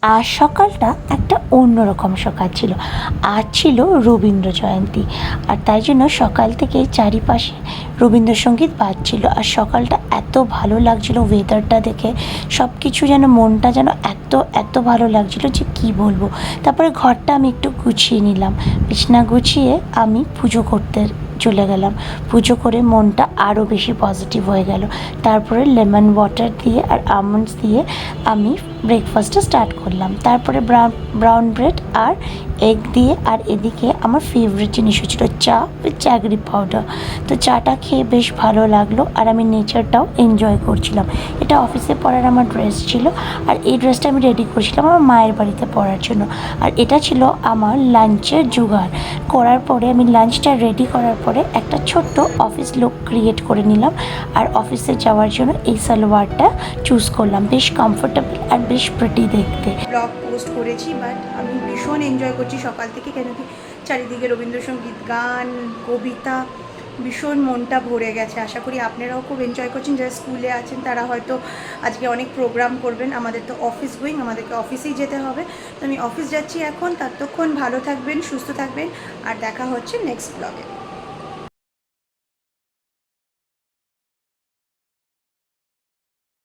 আর সকালটা একটা অন্যরকম সকাল ছিল। আজ ছিল রবীন্দ্র জয়ন্তী, আর তাই জন্য সকাল থেকে চারিপাশে রবীন্দ্রসঙ্গীত বাজছিল। আর সকালটা এত ভালো লাগছিল, ওয়েদারটা দেখে সব কিছু যেন, মনটা যেন এত এত ভালো লাগছিল যে কি বলবো। তারপরে ঘরটা আমি একটু গুছিয়ে নিলাম, বিছানা গুছিয়ে আমি পুজো করতে চলে গেলাম। পুজো করে মনটা আরও বেশি পজিটিভ হয়ে গেল। তারপরে লেমন ওয়াটার দিয়ে আর আমন্ডস দিয়ে আমি ব্রেকফাস্টটা স্টার্ট করলাম। তারপরে ব্রাউন ব্রেড আর এগ দিয়ে, আর এদিকে আমার ফেভারিট জিনিস হচ্ছিলো চা উইথ জ্যাগরি পাউডার। তো চাটা খেয়ে বেশ ভালো লাগলো, আর আমি নেচারটাও এনজয় করছিলাম। এটা অফিসে পরার আমার ড্রেস ছিল, আর এই ড্রেসটা আমি রেডি করছিলাম আমার মায়ের বাড়িতে পরার জন্য। আর এটা ছিল আমার লাঞ্চের জোগাড় করার পরে, আমি লাঞ্চটা রেডি করার পরে একটা ছোট্ট অফিস লুক ক্রিয়েট করে নিলাম। আর অফিসে যাওয়ার জন্য এই সালোয়ারটা চুজ করলাম, বেশ কমফোর্টেবল আর বেশ প্রিটি দেখতে। ব্লগ পোস্ট করেছি, বাট আমি ভীষণ এনজয় করছি সকাল থেকে, কেন কি চারিদিকে রবীন্দ্রসঙ্গীত, গান, কবিতা, ভীষণ মনটা ভরে গেছে। আশা করি আপনারাও খুব এনজয় করছেন। যারা স্কুলে আছেন তারা হয়তো আজকে অনেক প্রোগ্রাম করবেন। আমাদের তো অফিস গোয়িং, আমাদেরকে অফিসেই যেতে হবে। তো আমি অফিস যাচ্ছি এখন। ততক্ষণ ভালো থাকবেন, সুস্থ থাকবেন, আর দেখা হচ্ছে নেক্সট ব্লগে।